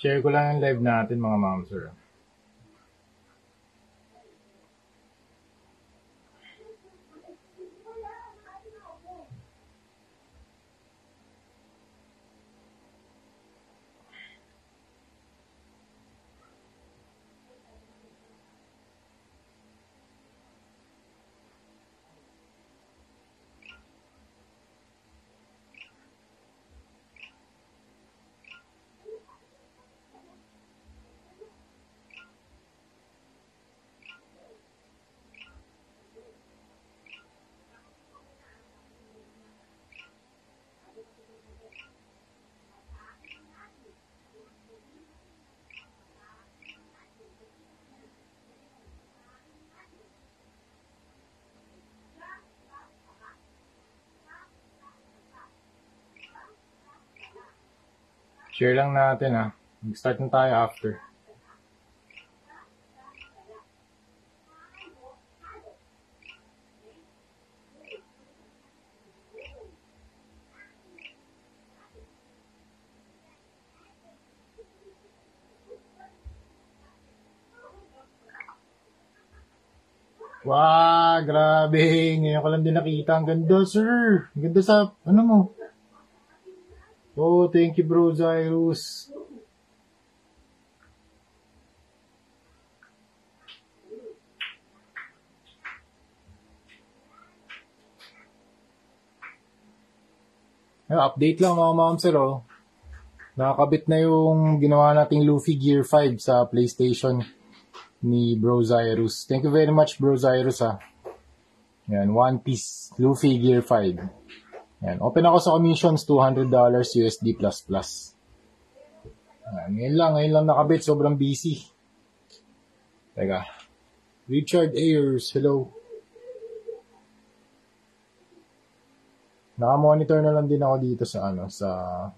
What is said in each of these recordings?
Share ko lang yung live natin mga ma'am sir. Share lang natin ha. Mag-start na tayo after. Wow, grabe. Ngayon ko lang din nakita. Ang ganda, sir. Ang ganda sa, ano mo. Oh, thank you, bro, Zyrus. Update lang mga ma'am sir, oh. Nakakabit na yung ginawa nating Luffy Gear 5 sa PlayStation ni Bro Zyrus. Thank you very much, Bro Zyrus, ha. Yan, One Piece Luffy Gear 5. Yan, open ako sa commissions, $200 USD++. Yan, ngayon lang nakabit, sobrang busy. Teka. Richard Ayers, hello. Naka-monitor na lang din ako dito sa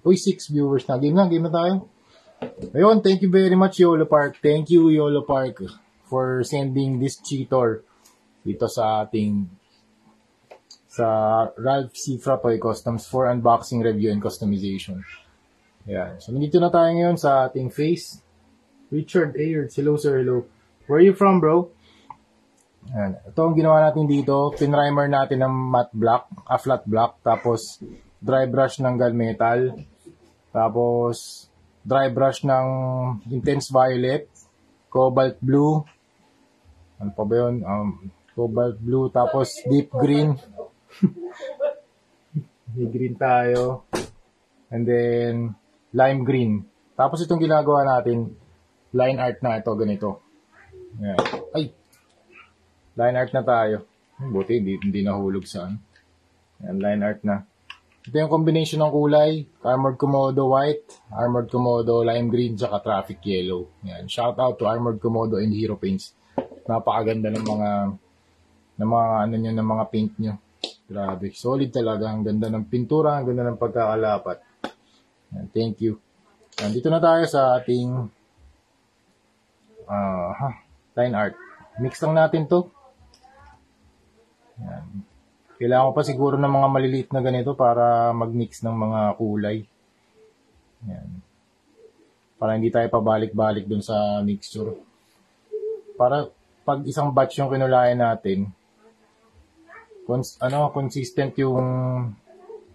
Uy, 6 viewers na. Game na tayo. Ayun, thank you very much, YOLO Park. Thank you, YOLO Park, for sending this cheater dito sa ating Ralph C. Fratoy Customs for unboxing, review, and customization. Ayan. So, nandito na tayo ngayon sa ating face. Richard Ayers, hello sir, hello. Where are you from, bro? Ayan. Ito ang ginawa natin dito. Pinrimer natin ng matte black, flat black. Tapos, dry brush ng gunmetal. Tapos, dry brush ng intense violet. Cobalt blue. Ano pa ba yun? Cobalt blue. Tapos, deep green. Deep green tayo. And then, lime green. Tapos, itong ginagawa natin, line art na ito, ganito. Ayan. Ay! Line art na tayo. Buti, hindi nahulog saan. Yan, line art na. Ito yung combination ng kulay. Armored Komodo white, Armored Komodo lime green, tsaka traffic yellow. Yan. Shout out to Armored Komodo and Hero Paints. Napakaganda ng mga paint nyo. Grabe. Solid talaga. Ang ganda ng pintura, ang ganda ng pagkakalapat. Yan, thank you. Yan, dito na tayo sa ating line art. Mix lang natin to. Yan. Kailangan ko pa siguro ng mga maliliit na ganito para mag-mix ng mga kulay. Yan. Para hindi tayo pabalik-balik dun sa mixture. Para pag isang batch yung kinulayan natin, consistent yung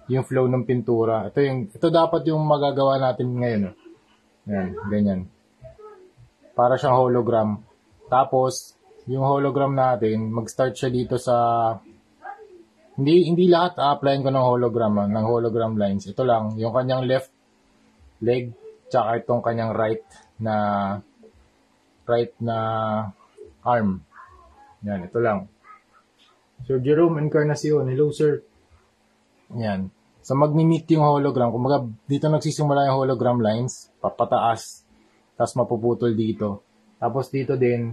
flow ng pintura. Ito dapat yung magagawa natin ngayon. Yan, ganyan. Para siyang hologram. Tapos, yung hologram natin, mag-start siya dito sa hindi lahat a-applyin ko ng hologram lines. Ito lang, yung kanyang left leg, tsaka itong kanyang right na arm. Yan, ito lang. Sir Jerome Encarnacion, hello sir. Yan. Sa magmi-meet yung hologram, kumbaga dito nagsisimula yung hologram lines, papataas, tapos mapuputol dito. Tapos dito din,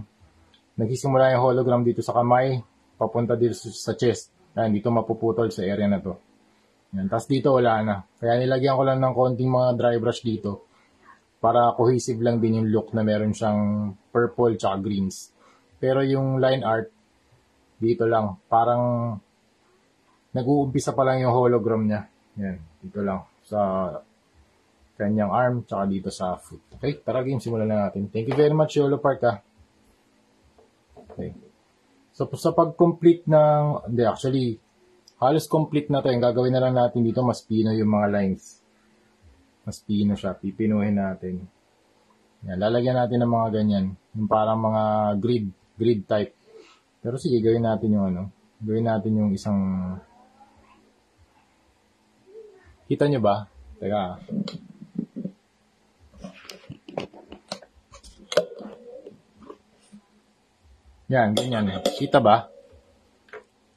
nagsisimula yung hologram dito sa kamay, papunta dito sa chest. Yan, dito mapuputol sa area na to. Yan, tapos dito wala na. Kaya nilagyan ko lang ng konting mga dry brush dito para cohesive lang din yung look na meron siyang purple tsaka greens. Pero yung line art, dito lang. Parang nag-uumpisa pa lang yung hologram niya. Yan, dito lang. kanyang arm, tsaka dito sa foot. Okay, tara game, simulan na natin. Thank you very much, YOLO Park Okay. So, sa pag-complete ng, hindi, actually, halos complete na to. Yung gagawin na lang natin dito, mas pino yung mga lines. Mas pino siya. Pipinuhin natin. Yan, lalagyan natin ng mga ganyan. Yung parang mga grid type. Pero sige, gawin natin yung gawin natin yung isang, kita nyo ba? Teka. Yan, ganyan. Kita ba?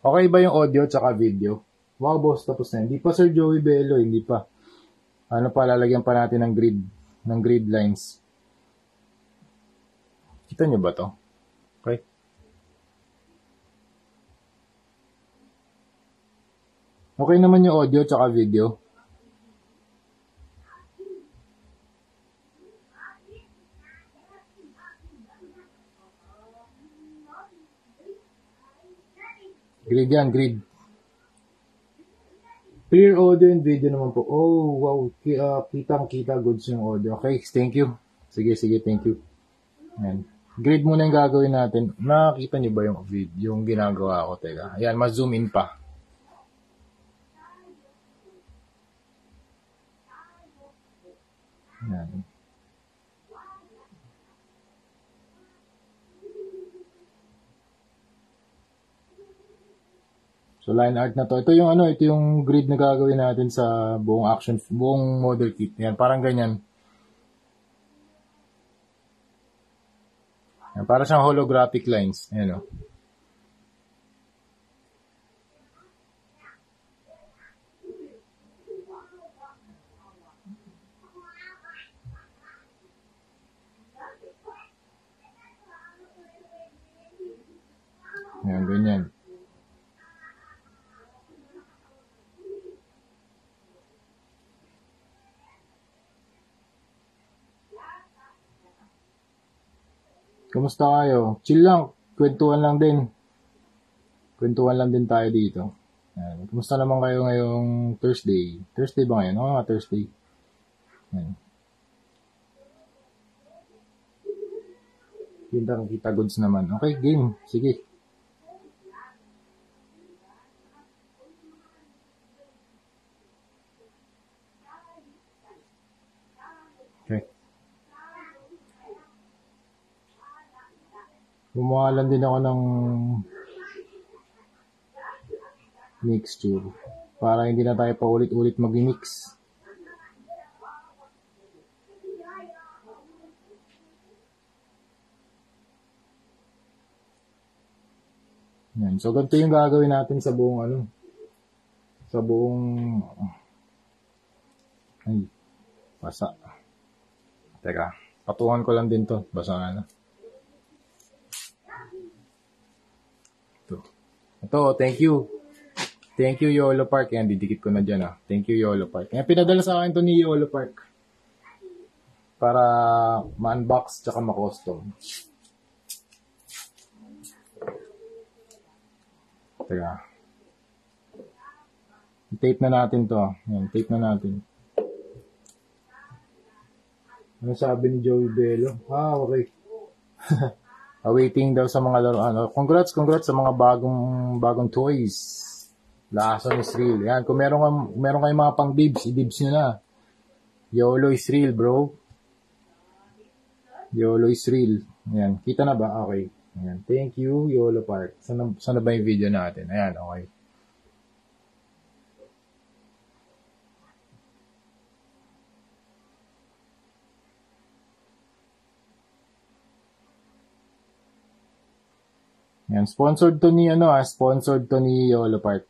Okay ba yung audio tsaka video? Wow, boss, tapos na. Hindi pa, Sir Joey Bello, hindi pa. Ano pa, lalagyan pa natin ng grid lines. Kita nyo ba to? Okay. Okay naman yung audio tsaka video. Grid yan, grid. Clear audio and video naman po. Oh, wow. Kitang-kita goods yung audio. Okay, thank you. Sige, thank you. Ayan. Grid muna yung gagawin natin. Nakakita niyo ba yung video, yung ginagawa ko? Teka. Ayan, ma-zoom in pa. Ayan. So, line art na to. Ito yung grid na gagawin natin sa buong model kit. Yan, parang ganyan. Yan, para siyang holographic lines. Ayan, Yan, ganyan. Kumusta kayo? Chill lang. Kwentuhan lang din. Kwentuhan lang din tayo dito. Ayan. Kumusta naman kayo ngayong Thursday? Thursday ba ngayon? Oo nga, Thursday. Ayan. Kita goods naman. Okay, game. Sige. Okay. Gumawa lang din ako ng mixture para hindi na tayo pa ulit-ulit mag-mix. Yan. So, ganito yung gagawin natin sa buong ay, basa. Teka, patungan ko lang din to. Basa na. Ito, thank you. Thank you, YOLO Park. Yan, didikit ko na dyan, Thank you, YOLO Park. Yan, pinadala sa akin to ni YOLO Park. Para ma-unbox tsaka ma-custom. Teka. Tape na natin to. Yan, tape na natin. Ano sabi ni Joey Bello? Okay. Awaiting daw sa mga laro. Congrats sa mga bagong toys. Lason is real. Yan, kung meron kayong mga pang dibs, i-dibs nyo na. YOLO is real, bro. YOLO is real. Yan, kita na ba? Okay. Yan, thank you, YOLO Park. Sana ba yung video natin? Ayan, okay. Yan, sponsored to ni YOLO Park.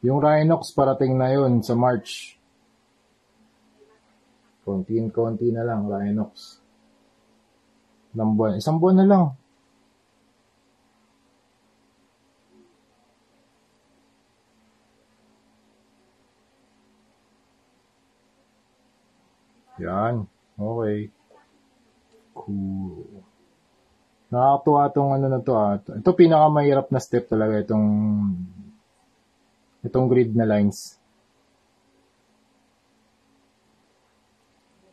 Yung Rhinox parating na yun sa March. Konti na lang, Rhinox. Isang buwan na lang. Yan. Okay. Cool. Nakakatuwa tong ano na to ah. Ito pinakamahirap na step talaga itong grid na lines.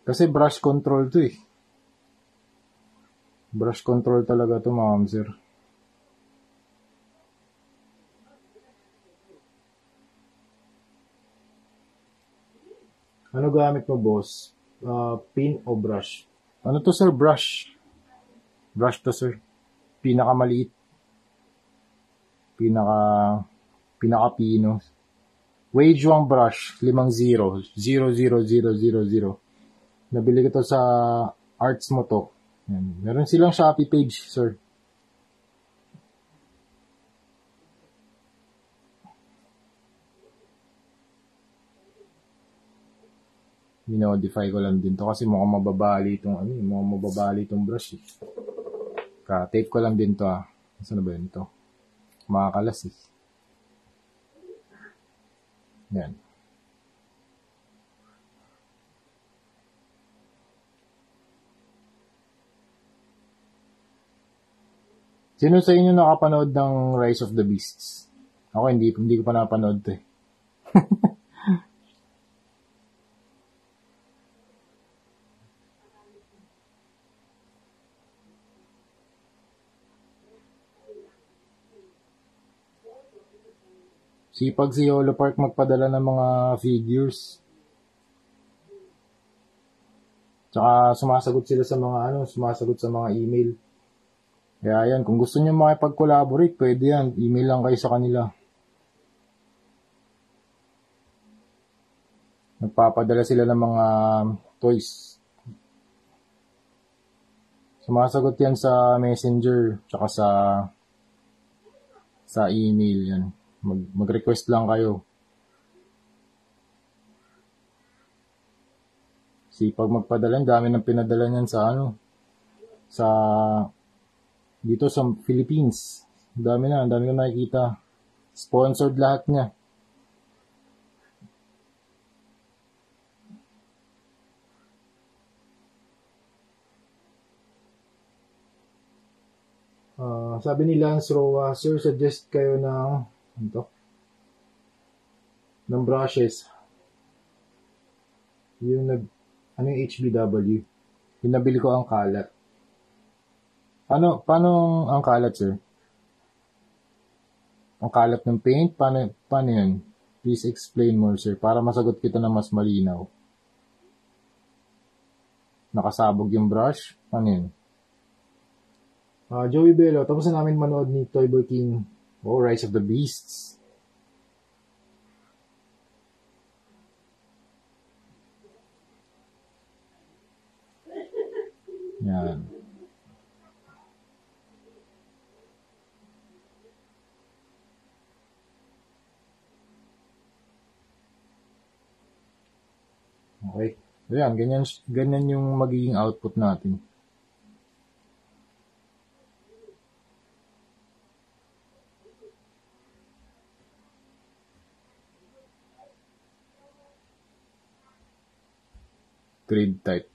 Kasi brush control to eh. Brush control talaga to mga sir. Ano gamit mo boss? Pin o brush? Ano to sir? Brush. Brush to sir. Pinakamaliit. Pinaka-pino. Wage 1 brush, 50. 00000. Nabili ko to sa Arts mo to. Yan. Meron silang Shopee page, sir. Minodify ko lang din to kasi mukhang mababali itong brush eh. Tape ko lang din to ah. Saan na ba yun to? Makakalas eh. Yan. Sino sa inyo nakapanood ng Rise of the Beasts? Ako hindi ko pa napanood to eh. Sipag si Yolo Park magpadala ng mga figures. Tsaka sumasagot sa mga email. Kaya yan, kung gusto niyo makipag-collaborate, pwede yan. Email lang kayo sa kanila. Nagpapadala sila ng mga toys. Sumasagot yan sa Messenger, tsaka sa email yan. Mag-request lang kayo. Sipag magpadala, dami ng pinadala niyan sa dito sa Philippines. Dami ko nakikita. Sponsored lahat niya. Sabi ni Lance Roa, sir, suggest kayo ng brushes. Yung HBW. Yung nabili ko ang kalat. Paano ang kalat, sir? Ang kalat ng paint? Paano yun? Please explain more, sir, para masagot kita na mas malinaw. Nakasabog yung brush? Paano yun? Joey Bello, tapos na namin manood ni Toyboy King Rise of the Beasts. Yan. Okay. Ayan, ganyan yung magiging output natin. Grid type.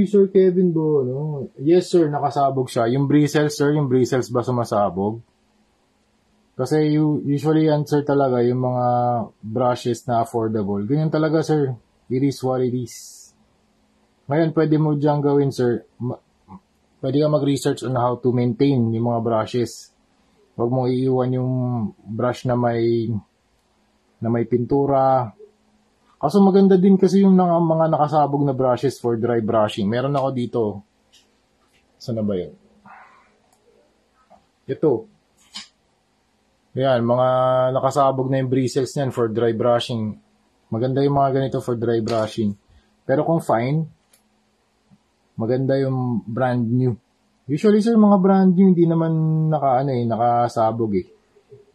Sir Kevin Bo, no? Yes, sir, nakasabog siya. Yung bristles, sir, ba sumasabog? Kasi usually yan, sir, talaga, yung mga brushes na affordable. Ganyan talaga, sir. It is what it is. Ngayon, pwede mo dyan gawin, sir. Pwede ka mag-research on how to maintain yung mga brushes. Huwag mong iiwan yung brush na may pintura. Kaso maganda din kasi yung mga nakasabog na brushes for dry brushing. Meron ako dito. Saan na ba yun? Ito. Yan, mga nakasabog na yung bristles niyan for dry brushing. Maganda yung mga ganito for dry brushing. Pero kung fine, maganda yung brand new. Usually, sir, mga brand new, hindi naman nakasabog eh.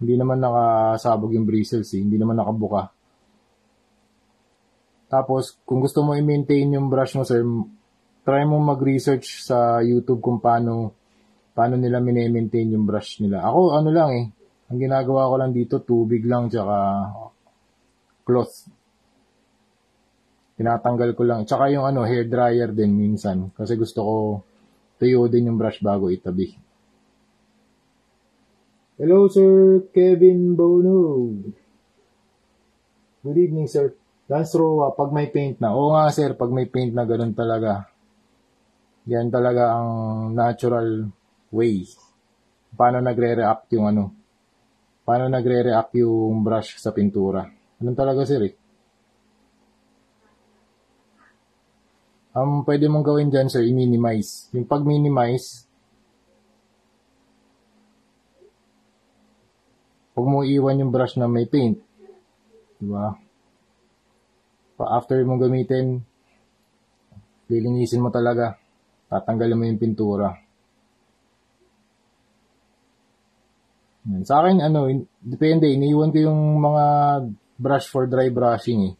Hindi naman nakasabog yung bristles eh. Hindi naman nakabuka. Tapos, kung gusto mo i-maintain yung brush mo, sir, try mo mag-research sa YouTube kung paano nila mini-maintain yung brush nila. Ako, ano lang eh, ang ginagawa ko lang dito, tubig lang, tsaka cloth. Tinatanggal ko lang. Tsaka yung hair dryer din minsan. Kasi gusto ko tuyo din yung brush bago itabi. Hello, Sir Kevin Bono. Good evening, sir. Lance Roa, pag may paint na. Oo nga, sir, pag may paint na, ganun talaga. Yan talaga ang natural way. Paano nagre-react yung brush sa pintura. Ganun talaga, sir, eh. Pwede mong gawin dyan, sir, i-minimize. Yung pag-minimize, huwag mo iwan yung brush na may paint. Diba? After mong gamitin, lilinisin mo talaga. Tatanggalin mo yung pintura. Sa akin, depende. Iniiwan ko yung mga brush for dry brushing, eh.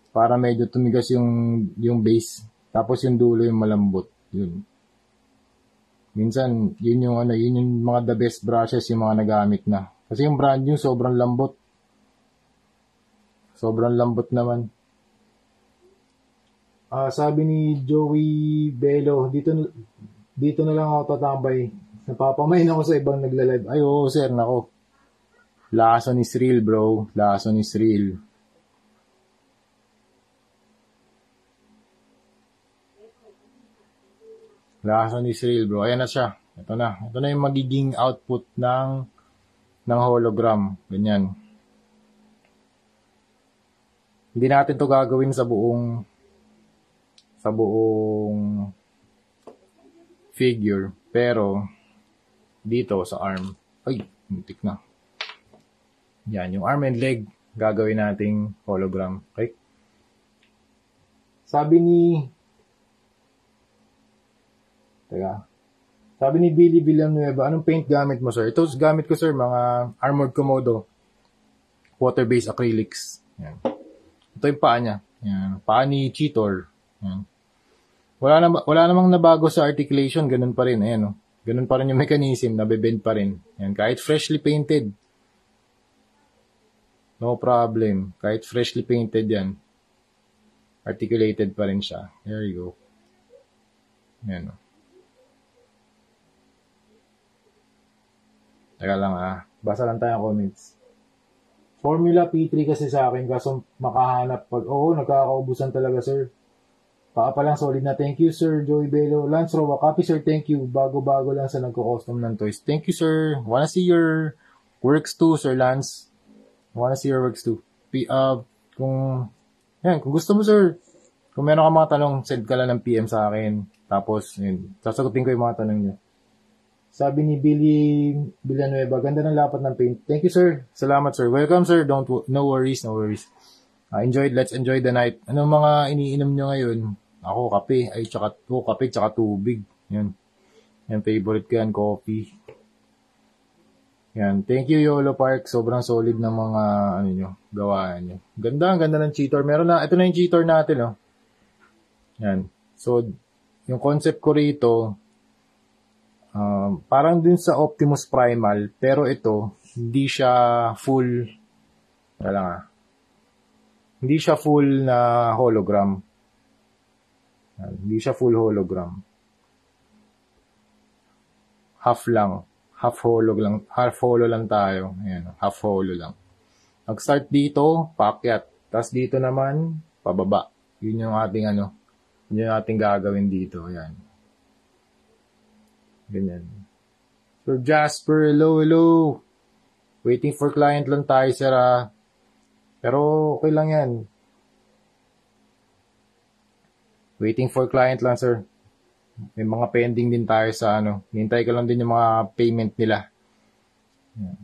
Para medyo tumigas yung base. Tapos yung dulo yung malambot. Yun. Minsan, yun yung mga the best brushes yung mga nagamit na. Kasi yung brand new, sobrang lambot. Sobrang lambot naman. Sabi ni Joey Bello, dito na lang ako tatambay. Napapamain ako sa ibang nagla-live. Ay, oo, sir, nako. Lason is real, bro. Lason is real. Lason is real, bro. Ayan na siya. Ito na yung magiging output ng hologram. Ganyan. Hindi natin to gagawin sa buong figure. Pero, dito sa arm. Ay, muntik na. Yan, yung arm and leg, gagawin nating hologram. Okay? Sabi ni Billy Villanueva, anong paint gamit mo, sir? Ito gamit ko, sir, mga Armored Komodo water-based acrylics. Yan. Ito yung paa niya. Yan. Paa ni Cheetor. Yan. Wala namang nabago sa articulation, ganun pa rin. Ayan, ganun pa rin yung mechanism, nabebend pa rin. Yan. Kahit freshly painted. No problem. Kahit freshly painted yan. Articulated pa rin siya. There you go. Yan. Teka lang basa lang tayong comments. Formula P3 kasi sa akin, kaso makahanap pag, nagkakaubusan talaga, sir. Paa pa lang, solid na. Thank you, sir, Joey Bello. Lance Roa, copy, sir, thank you. Bago-bago lang sa nagko-custom ng toys. Thank you, sir. Wanna see your works too, Sir Lance. Wanna see your works too. Kung gusto mo, sir, kung meron ka mga tanong, send ka lang ng PM sa akin. Tapos, sasagutin ko yung mga tanong niyo. Sabi ni Billy Villanueva, ganda ng lapat ng paint. Thank you, sir. Salamat, sir. Welcome, sir. No worries. Let's enjoy the night. Anong mga iniinom nyo ngayon? Ako, kape. Kape, tsaka tubig. Yan. Yan, favorite ko yan, coffee. Yan. Thank you, YOLO Park. Sobrang solid ng mga, gawaan nyo. Ganda ng cheater. Ito na yung cheater natin, Yan. So, yung concept ko rito, parang din sa Optimus Primal, pero ito, hindi siya full, hindi siya full na hologram. Hindi siya full hologram. Half holo lang tayo. Ayan, half holo lang. Nag-start dito, paakyat. Tapos dito naman, pababa. Yun yung ating gagawin dito. Ayan. Ganyan. Sir Jasper, hello. Waiting for client lang tayo, sir. Pero okay lang yan. Waiting for client lang, sir. May mga pending din tayo sa hintay ko lang din yung mga payment nila. Yan.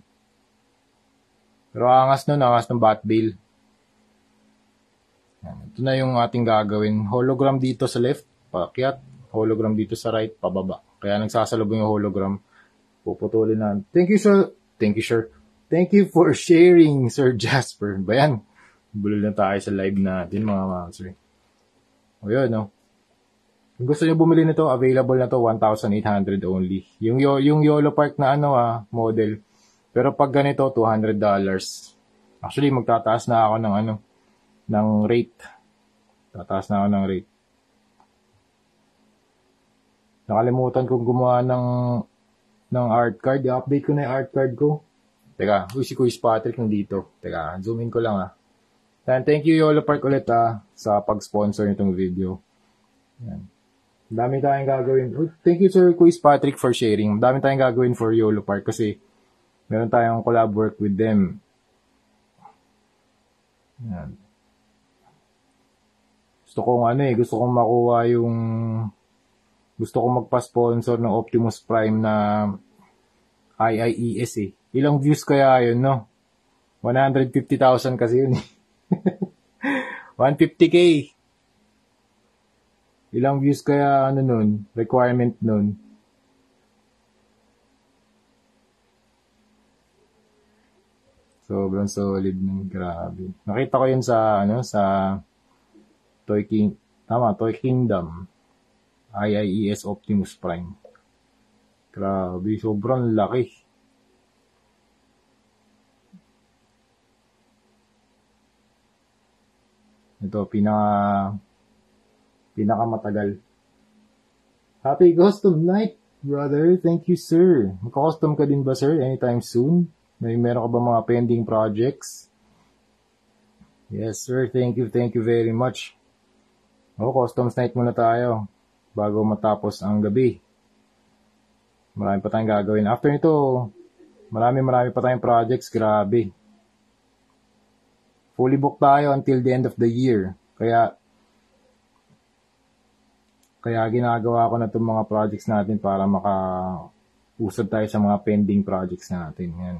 Pero angas ng bat bill. Yan. Ito na yung ating gagawin. Hologram dito sa left, paakyat. Hologram dito sa right, pababa. Kaya nagsasalubong yung hologram. Puputulin na. Thank you, sir. Thank you for sharing, Sir Jasper. Bayan. Bulol na tayo sa live natin, mga mamser. O yun, no? Kung gusto nyo bumili nito, available na to, 1,800 only. Yung YOLO Park na model. Pero pag ganito, $200. Actually, magtataas na ako ng rate. Tataas na ako ng rate. Nakalimutan kong gumawa ng art card. I-update ko na yung art card ko. Teka, si Quiz Patrick nandito. Teka, zoom in ko lang And thank you YOLO Park ulit sa pag-sponsor nitong video. Yan. Dami tayong gagawin. Thank you Sir Quiz Patrick for sharing. Dami tayong gagawin for YOLO Park kasi meron tayong collab work with them. Yan. Gusto kong makuha gusto kong magpa-sponsor ng Optimus Prime na IIES eh. Ilang views kaya yun, no? 150,000 kasi yun eh. 150K. Ilang views kaya requirement nun. Sobrang solid nun, grabe. Nakita ko yun sa Toy Kingdom. IIES Optimus Prime. Grabe, sobrang laki. Ito, pinakamatagal. Happy custom night, brother. Thank you, sir. Magka-custom ka din ba, sir? Anytime soon? Meron ka ba mga pending projects? Yes, sir. Thank you very much. Customs night muna tayo bago matapos ang gabi. Marami pa tayong gagawin. After nito, marami pa tayong projects. Grabe. Fully booked tayo until the end of the year. Kaya ginagawa ko na itong mga projects natin para makausad tayo sa mga pending projects natin. Yan.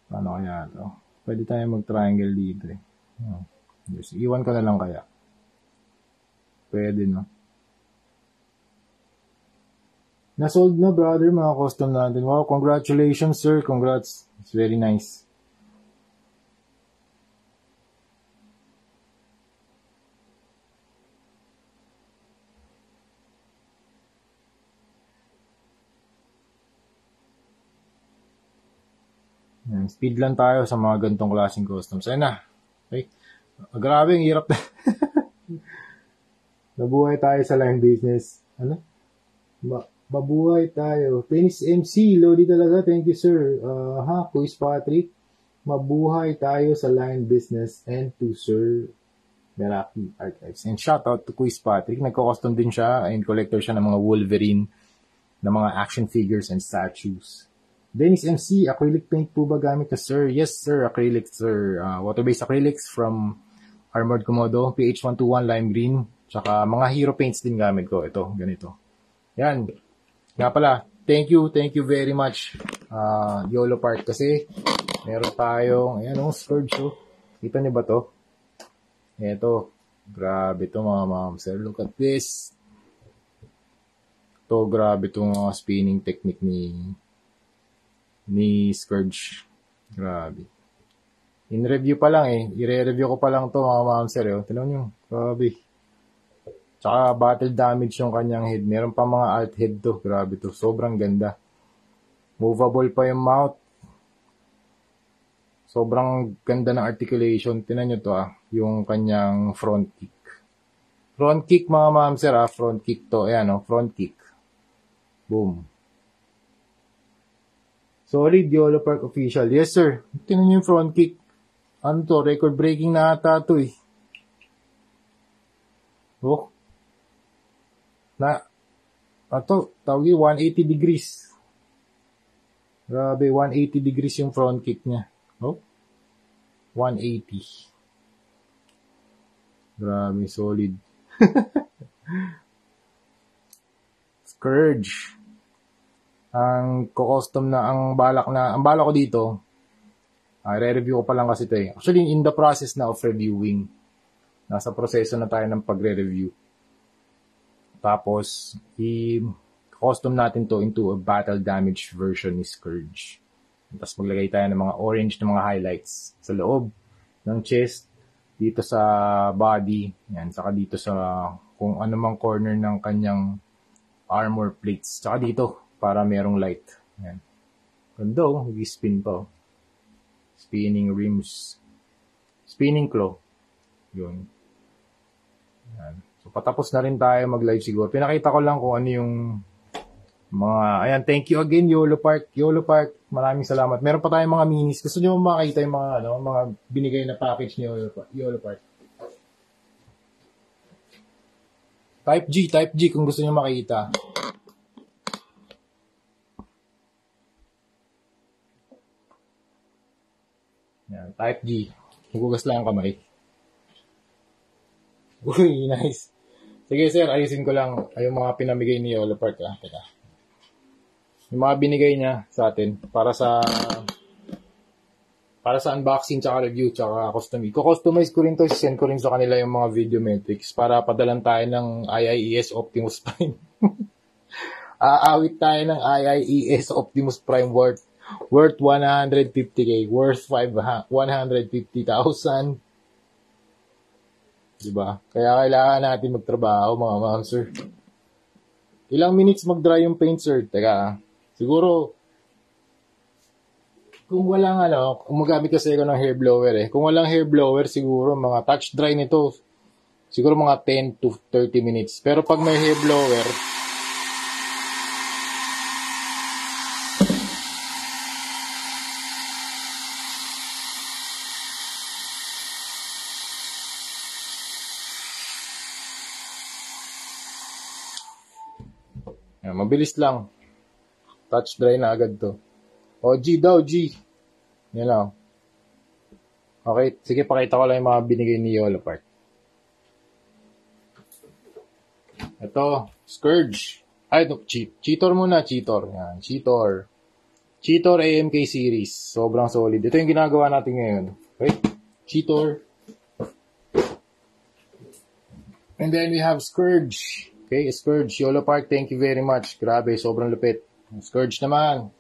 Paano kaya ito? Pwede tayo mag-triangle dito eh. Yes, iwan ko na lang kaya. Pwede, no? Nasold na, brother, mga custom natin. Wow, congratulations, sir. Congrats. It's very nice. Speed lang tayo sa mga ganitong klaseng customs. Ayun na. Okay. Grabe, ang hirap na. Nabuhay tayo sa line business. Mabuhay tayo. Tennis MC, Lodi talaga. Thank you, sir. Quiz Patrick. Mabuhay tayo sa line business and to Sir Meraki Archives. And shout out to Quiz Patrick. Nagko-custom din siya and collector siya ng mga Wolverine, ng mga action figures and statues. Dennis MC, acrylic paint po ba gamit na, sir? Yes, sir. Acrylic, sir. Water-based acrylics from Armored Komodo, PH121 lime green. Tsaka mga hero paints din gamit ko. Ito, ganito. Yan. Nga pala, thank you very much, YOLO Park. Kasi, meron tayong, Scourge. Kita niyo ba to? Ito. Grabe to, mga ma'am, sir. Look at this. To, grabe to mga spinning technique ni Scourge. Grabe. In review pa lang eh. I-re-review ko pa lang to, mga ma'am, sir. Tignan nyo. Grabe. Tsaka battle damage yung kanyang head. Meron pa mga alt head to. Grabe to. Sobrang ganda. Movable pa yung mouth. Sobrang ganda ng articulation. Tignan nyo to yung kanyang front kick. Front kick, mga ma'am, sir. Front kick to. Ayan, front kick. Boom. Solid, YOLO Park official. Yes, sir. Tignan nyo yung front kick. Ano to? Record breaking na ata to eh. Oh. Tawag 180 degrees. Grabe, 180 degrees yung front kick niya. Oh. 180. Grabe, solid. Scourge. Ang balak ko dito, re-review ko pa lang kasi ito eh. Actually, in the process na of reviewing. Nasa proseso na tayo ng pagre-review. Tapos, i-custom natin to into a battle damage version ni Scourge. Tapos maglagay tayo ng mga orange na mga highlights sa loob ng chest, dito sa body, yan, saka dito sa kung ano mang corner ng kanyang armor plates. Saka dito, para merong light. Yan. Ganda oh, spin pa oh. Spinning rims. Spinning claw. Yun. Yan. So, patapos na rin tayo mag-live siguro. Pinakita ko lang kung ano yung mga, ayan, thank you again, YOLO Park. YOLO Park, maraming salamat. Meron pa tayong mga minis. Gusto nyo makita yung mga, mga binigay na package ni YOLO Park. Type G kung gusto nyo makita. Yan, Type G. Hugugas lang ang kamay. Uy, nice. Sige sir, ayusin ko lang yung mga pinamigay ni YOLO Park. Teka. Yung mga binigay niya sa atin para sa unboxing tsaka review tsaka custom. Ko-customize ko rin to, send ko rin sa kanila yung mga video metrics para padalan tayo ng IIES Optimus Prime. Aawit tayo ng IIES Optimus Prime worth 150k, worth 150,000. Diba? Kaya kailangan natin magtrabaho, mga ma'am, sir. Ilang minutes mag-dry yung paint, sir? Teka, siguro, kung walang kung magamit kasi ako ng hair blower kung walang hair blower, siguro mga touch dry nito, siguro mga 10 to 30 minutes. Pero pag may hair blower, mabilis lang. Touch dry na agad to. O, G daw, G. Yan lang. Okay, sige, pakita ko lang yung mga binigay ni YOLO Park. Ito, Scourge. Ay, no, Cheetor muna, Cheetor. Yan, Cheetor. Cheetor AMK series. Sobrang solid. Ito yung ginagawa natin ngayon. Okay, Cheetor. And then we have Scourge. Okay, Scourge. YOLO Park, thank you very much. Grabe, sobrang lupit. Scourge naman.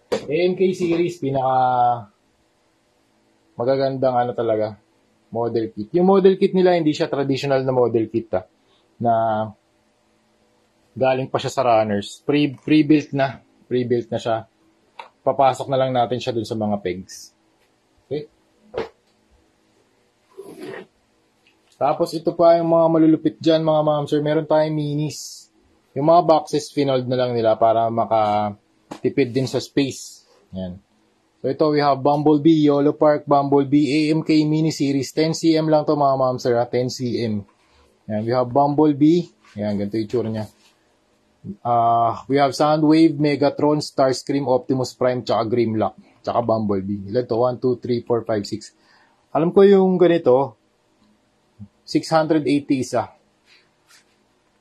AMK series, pinaka magagandang talaga, model kit. Yung model kit nila, hindi siya traditional na model kit na galing pa siya sa runners. Pre-built na siya. Papasok na lang natin siya dun sa mga pegs. Okay? Tapos ito pa yung mga malulupit dyan, mga ma'am sir. Meron tayong minis. Yung mga boxes, finold na lang nila para makatipid din sa space. Yan. So ito, we have Bumblebee, YOLO Park, Bumblebee, AMK mini series. 10cm lang to mga ma'am sir, 10cm. Yan, we have Bumblebee. Yan, ganito yung tsura niya. We have Soundwave, Megatron, Starscream, Optimus Prime, tsaka Grimlock, tsaka Bumblebee. Ilan to? 1, 2, 3, 4, 5, 6. Alam ko yung ganito, 680 isa.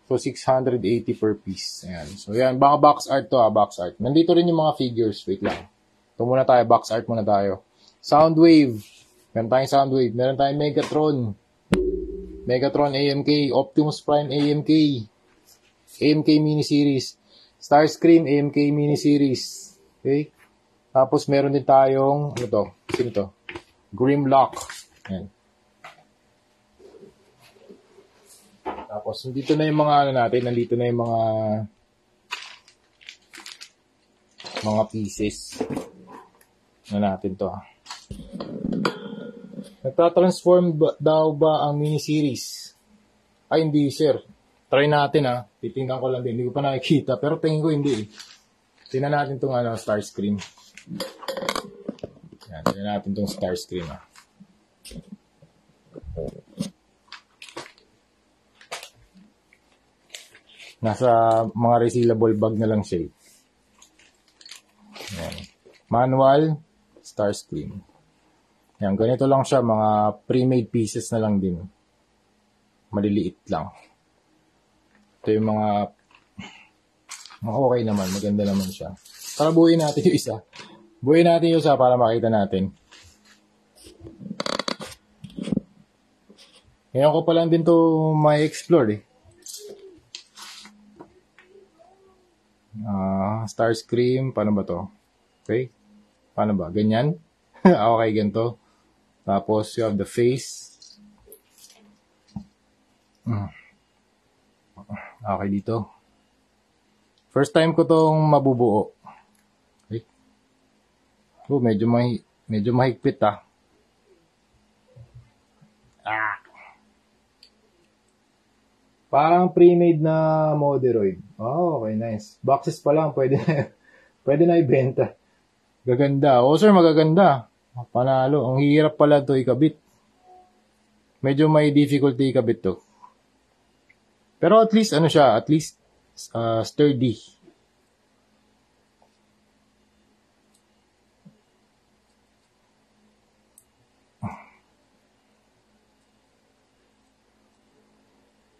So, 680 per piece. Ayan. So, yan. Baka box art to box art. Nandito rin yung mga figures. Wait lang. Ito muna tayo. Box art muna tayo. Soundwave. Meron tayong Soundwave. Meron tayong Megatron. Megatron AMK. Optimus Prime AMK. AMK mini-series. Starscream AMK mini-series. Okay? Tapos, meron din tayong, ano to? Sino to? Grimlock. Ayan. Tapos, nandito na yung mga natin. Nandito na yung mga pieces na natin to. Nagtatransform daw ba ang mini-series? Ay, hindi, sir. Try natin, Titingnan ko lang din. Hindi ko pa nakikita. Pero tingin ko hindi, Tingnan natin itong Starscream. Yan, tingnan natin itong Starscream, Nasa mga resealable bag na lang siya. Yan. Manual, Starscream. Yan, ganito lang siya. Mga pre-made pieces na lang din. Maliliit lang. Ito yung mga okay naman. Maganda naman siya. Para buuin natin yung isa. Buuin natin yung isa para makita natin. Ngayon ko pa lang din to ma-explore Starscream, paano ba to? Okay. Paano ba? Ganyan? Okay, ganito. Tapos, you have the face. Okay, dito. First time ko tong mabubuo. Okay. Oh, medyo mahigpit ah. Parang pre-made na Moderoid. Oh, okay, nice. Boxes pa lang, pwede na ibenta. Gaganda. Oh, sir, magaganda. Panalo. Ang hirap pala to ikabit. Medyo may difficulty ikabit to. Pero at least, ano siya, at least sturdy.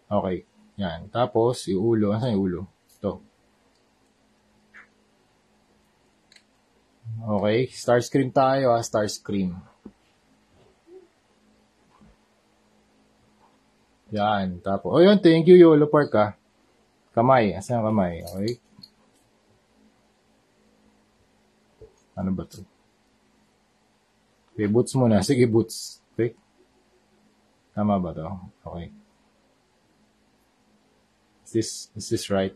Okay. Yan. Tapos, yung ulo. Asan yung ulo? Ito. Okay. Starscream tayo ah. Starscream. Yan. Tapos, oh yun. Thank you, YOLO Park ah. Kamay. Asan yung kamay? Okay. Ano ba to? Okay, boots muna. Sige, boots. Okay. Tama ba to? Okay. Is this right?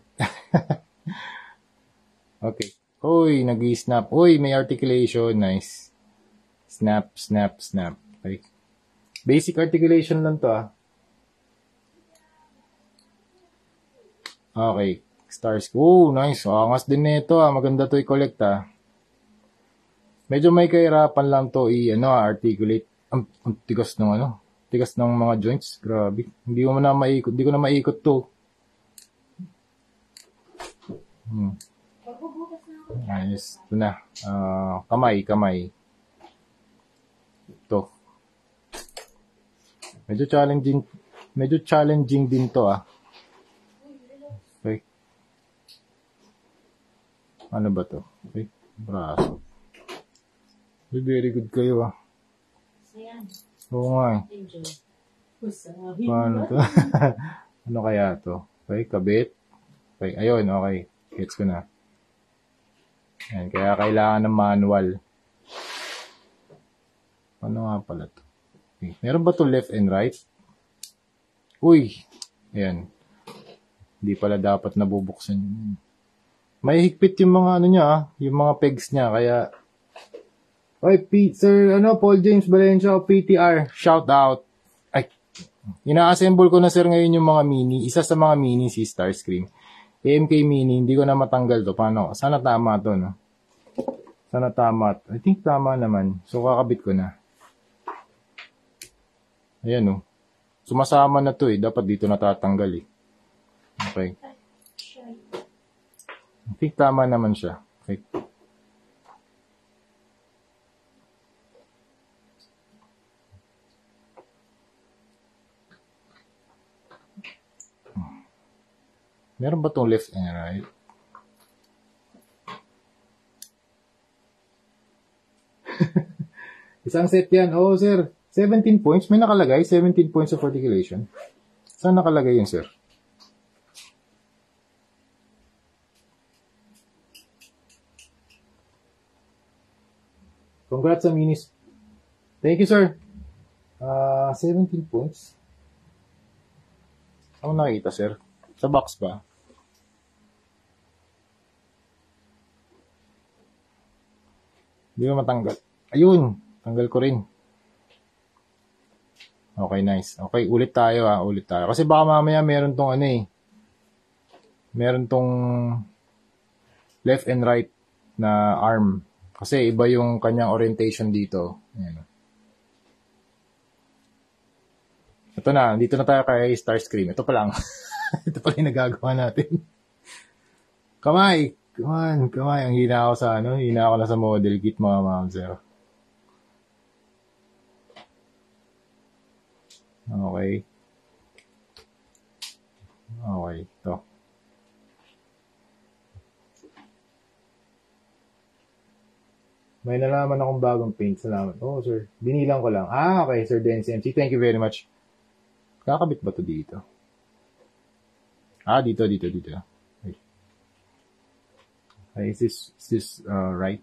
Okay. Uy, nag-snap. Uy, may articulation. Nice. Snap, snap, snap. Okay. Basic articulation lang to ah. Okay. Stars. Oh, nice. Angas din nito ah. Maganda to i-collect ah. Medyo may kahirapan lang to articulate. Ang tigas ng tigas ng mga joints. Grabe. Hindi ko na maikot to. Nice. Ito na. Kamay. Ito. Medyo challenging din to ah. Okay. Ano ba to? Okay. Braso. Very good kayo ah. Oo nga eh. Paano to? Ano kaya to? Okay, kabit. Okay, ayun, okay. Gets ko na. Ayan, kaya kailangan ng manual. Ano nga pala to? Okay. Meron ba to left and right? Uy! Ayan. Hindi pala dapat nabubuksan. May higpit yung mga yung mga pegs niya, kaya oy, Sir, Paul James Valencia of PTR, shout out. Ay, ina-assemble ko na sir ngayon yung mga mini. Isa sa mga mini si Starscream. AMK mini, hindi ko na matanggal to. Paano? Sana tama to, no? Sana tama. I think tama naman. So, kakabit ko na. Ayan, no? Sumasama na to eh. Dapat dito natatanggal eh. Okay. I think tama naman siya. Okay. Meron ba itong left and right? Isang set yan. Oh, sir. 17 points. May nakalagay. 17 points of articulation. Saan nakalagay yun, sir? Congrats sa minis. Thank you, sir. 17 points. Ano nakita, sir? Sa box ba? Hindi ko matanggal. Ayun! Tanggal ko rin. Okay, nice. Okay, ulit tayo ah. Ulit tayo. Kasi baka mamaya meron tong meron tong left and right na arm. Kasi iba yung kanyang orientation dito. Ayan. Ito na. Dito na tayo kay Starscream. Ito pa lang. Ito pa lang nagagawa natin. Kamay! Come on. Ang hina ako sa hina ako na sa model kit mga ma'am sir. Okay. Okay, ito. May nalaman akong bagong paint. Salamat. Oh, sir. Binilang ko lang. Okay, Sir Densi MC. Thank you very much. Kakabit ba to dito? Dito. Okay. Is this right?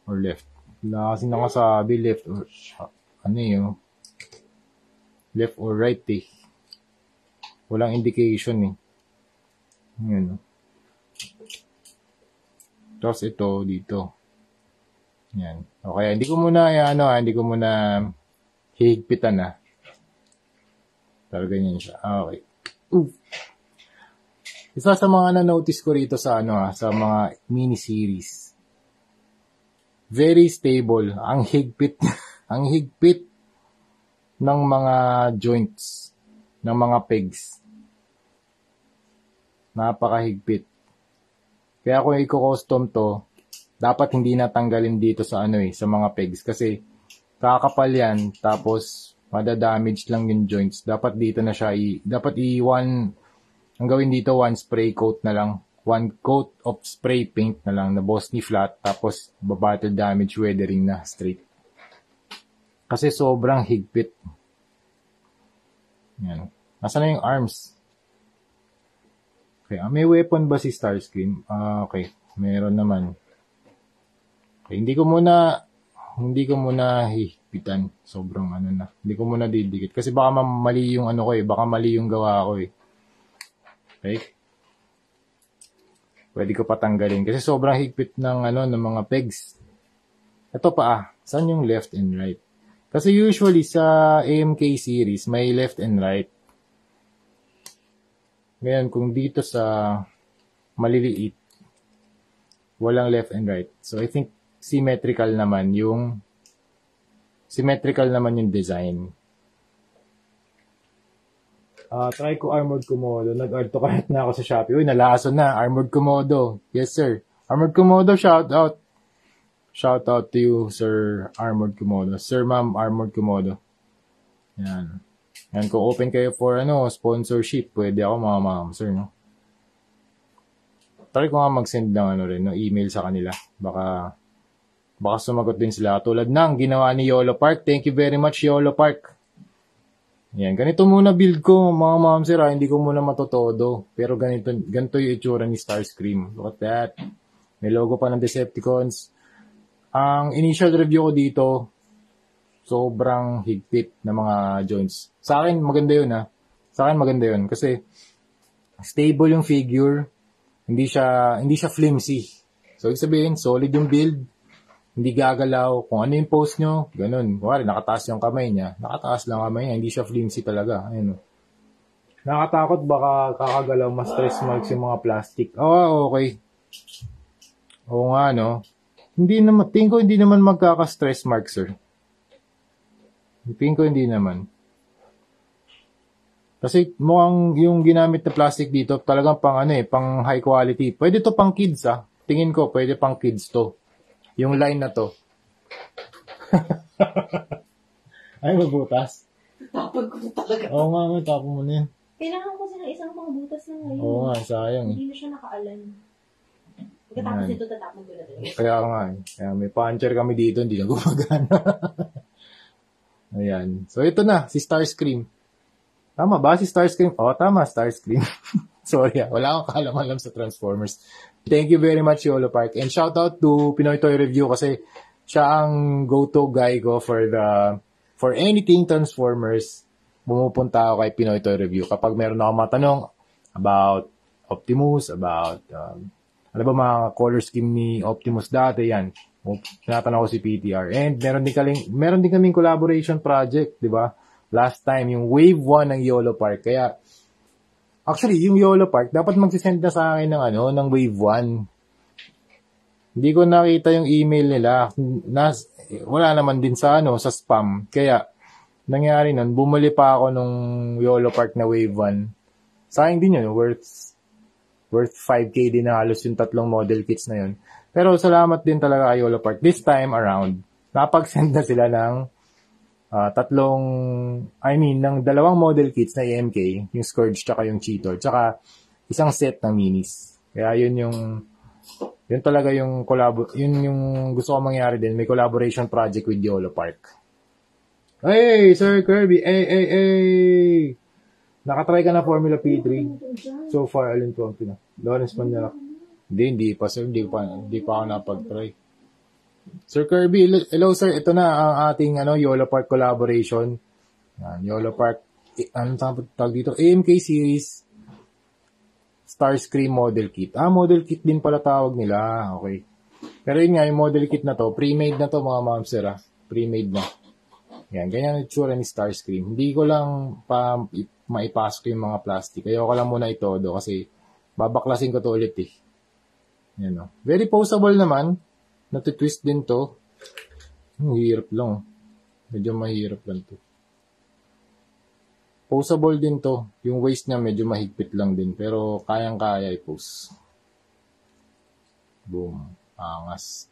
or left. Wala kasi nakasabi left or ano yun, left or right eh. Walang indication eh. Yun. Tapos ito dito. Yan. Okay, hindi ko muna hihigpitan na. Pero ganyan siya. Okay. Isa sa mga na-notice ko rito sa sa mga mini-series. Very stable. Ang higpit. Ang higpit ng mga joints, ng mga pegs. Napakahigpit. Kaya kung i-custom to, dapat hindi natanggalin dito sa sa mga pegs kasi kakapal yan tapos madadamage lang yung joints. Dapat dito na siya ang gawin dito one spray coat na lang. One coat of spray paint na lang na Bosny flat tapos battle damage weathering na straight. Kasi sobrang higpit. Yan. Nasaan na yung arms? Okay, may weapon ba si Starscream? Okay, meron naman. Okay, hindi ko muna hihigpitan. Sobrang na. Hindi ko muna didikit. Kasi baka mali yung baka mali yung gawa ko eh. Okay? Pwede ko patanggalin. Kasi sobrang higpit ng ng mga pegs. Ito pa saan yung left and right? Kasi usually sa AMK series, may left and right. Ngayon, kung dito sa maliliit, walang left and right. So, I think symmetrical naman yung design. Try ko Armored Komodo. Nag-add to cart na ako sa Shopee. Uy, nalason na. Armored Komodo. Yes, sir. Armored Komodo, shout out. Shout out to you, Sir Armored Komodo. Sir, Ma'am Armored Komodo. Yan. Yan, kung open kayo for sponsorship, pwede ako ma'am, sir, no? Try ko nga mag-send ng email sa kanila. Baka sumagot din sila. Tulad ng ginawa ni Yolo Park. Thank you very much, Yolo Park. Yan, ganito muna build ko, mga ma'am, sir. Hindi ko muna matotodo. Pero ganito yung itsura ni Starscream. Look at that. May logo pa ng Decepticons. Ang initial review ko dito, sobrang higpit na mga joints. Sa akin, maganda yun Sa akin, maganda yun. Kasi, stable yung figure. Hindi siya flimsy. So, ibig sabihin, solid yung build. Hindi gagalaw. Kung ano yung pose nyo, ganun. Kuwari, nakataas yung kamay niya. Nakataas lang kamay niya. Hindi siya flimsy talaga. Ayun. Nakatakot baka kakagalaw, ma-stress marks yung mga plastic. Okay. Oo nga, no? Tingin ko hindi naman magkaka-stress mark, sir. Tingin ko hindi naman. Kasi mukhang yung ginamit na plastic dito talagang pang high quality. Pwede to pang kids Tingin ko pwede pang kids to. Yung line na to. Ay, magbutas. Tapon ko na talaga. Oo nga, tapon mo na yun. Kailangan ko sila isang mga butas na ngayon. Oo nga, sayang Hindi na siya nakaalan. Pagkatapos ito, tatapon ko na talaga. Kaya nga Kaya may puncher kami dito, hindi na gumagana. Ayan. So, ito na, si Starscream. Tama ba si Starscream? Tama, Starscream. Sorry wala akong kaalam-alam sa Transformers. Thank you very much, Yolo Park. And shout out to Pinoy Toy Review kasi siya ang go-to guy ko for anything Transformers. Pumupunta ako kay Pinoy Toy Review kapag meron akong matanong about Optimus, about mga color scheme ni Optimus dati, yan. Tinatanong ko si PTR. And meron din kaming collaboration project, di ba? Last time, yung Wave 1 ng Yolo Park. Kaya, actually, yung Yolo Park, dapat magsisend na sa akin ng Wave 1. Hindi ko nakita yung email nila. Wala naman din sa spam. Kaya, nangyari nun, bumuli pa ako nung Yolo Park na Wave 1. Sayang din yun, worth 5K din na halos yung 3 model kits na yun. Pero salamat din talaga kay Yolo Park. This time around, napag-send na sila ng ng 2 model kits na AMK, yung Scourge tsaka yung Cheetor, tsaka isang set ng minis. Kaya yun talaga yung yun yung gusto ko mangyari din. May collaboration project with Yolo Park. Hey, Sir Kirby! Hey! Nakatry ka na Formula P3? So far, alin to ang Lawrence Manila. Hindi pa sir. Hindi pa ako napag-try. Sir Kirby, hello sir. Ito na ang ating YOLO Park collaboration. Yan, YOLO Park, anong tawag dito? AMK series Starscream model kit. Model kit din pala tawag nila. Okay. Pero yun nga, yung model kit na to, pre-made na to mga ma'am sir. Pre-made na. Yan, ganyan ang itsura ni Starscream. Hindi ko lang maipasok yung mga plastic. Ayoko lang muna ito kasi babaklasin ko to ulit eh. Yan o. Very poseable naman. Natitwist din to. Hirap lang. Medyo mahirap lang to. Poseable din to. Yung waist niya medyo mahigpit lang din. Pero kayang-kaya i-pose. Boom. Angas.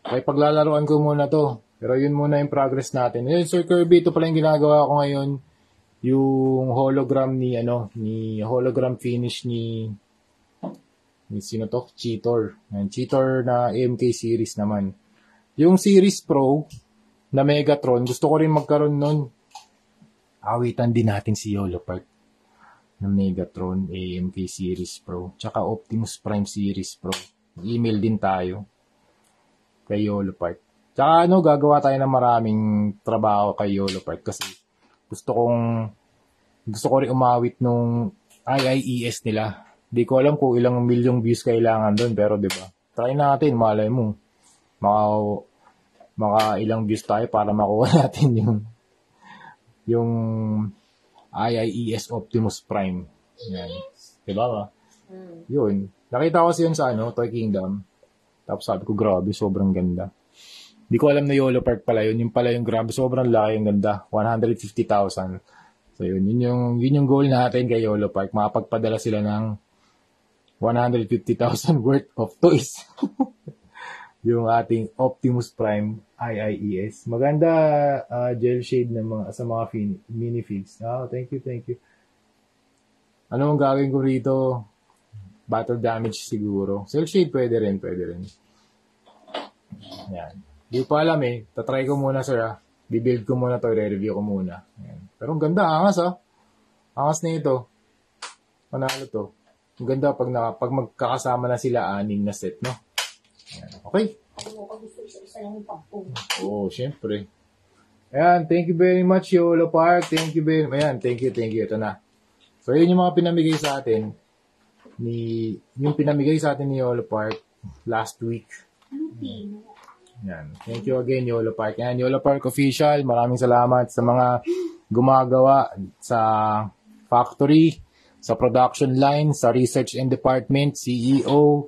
Okay, paglalaruan ko muna to. Pero yun muna yung progress natin. Ayun, Sir Kirby, ito pala yung ginagawa ko ngayon. Yung hologram ni hologram finish ni sino to? Cheetor. Cheetor na AMK series naman. Yung Series Pro na Megatron, gusto ko rin magkaroon nun. Awitan din natin si YOLO Park na Megatron AMK Series Pro. Tsaka Optimus Prime Series Pro. Email din tayo kay YOLO Park. Tsaka gagawa tayo ng maraming trabaho kay YOLO Park kasi gusto ko rin umawit nung IIES nila. Di ko alam kung ilang milyong views kailangan doon, pero diba? Try natin, malay mo. Maka ilang views tayo para makuha natin yung IIES Optimus Prime. Yan. Diba ba? Yun. Nakita ko kasi yun sa Toy Kingdom. Tapos sabi ko, grabe, sobrang ganda. Di ko alam na YOLO Park pala yun. Yung pala yung grabe, sobrang laki, ang ganda. 150,000. So yun yung goal natin kay YOLO Park. Makapagpadala sila ng 150,000 worth of toys. Yung ating Optimus Prime IIES. Maganda gel shade sa mga minifigs. Thank you. Ano ang gagawin ko rito? Battle damage siguro. Cell shade pwede rin. Yan. Di pa alam eh. Tatry ko muna sir Bibuild ko muna to, re-review ko muna. Yan. Pero ang ganda, angas Angas na ito. Panalo to. Ang ganda pag magkakasama na sila 6 na set, no? Ayan. Okay. Oo, syempre. Ayan, thank you very much, YOLO Park. Thank you very much. Ayan, thank you. Ito na. So, yun yung mga pinamigay sa atin ni YOLO Park last week. Ayan. Thank you again, YOLO Park. Ayan, YOLO Park Official. Maraming salamat sa mga gumagawa sa factory, sa production line, sa research and department, CEO,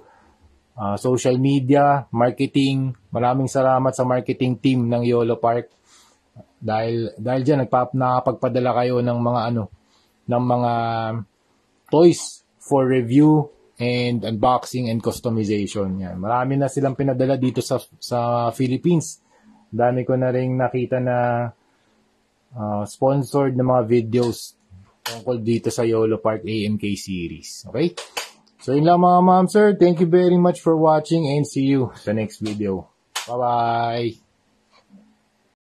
social media, marketing. Maraming salamat sa marketing team ng YOLO Park. Dahil diyan nakapagpadala kayo ng mga toys for review and unboxing and customization. Yan. Marami na silang pinadala dito sa Philippines. Dami ko na ring nakita na sponsored na mga videos tungkol dito sa YOLO Park AMK series. Okay? So yun lang mga ma'am sir. Thank you very much for watching and see you sa next video. Bye-bye!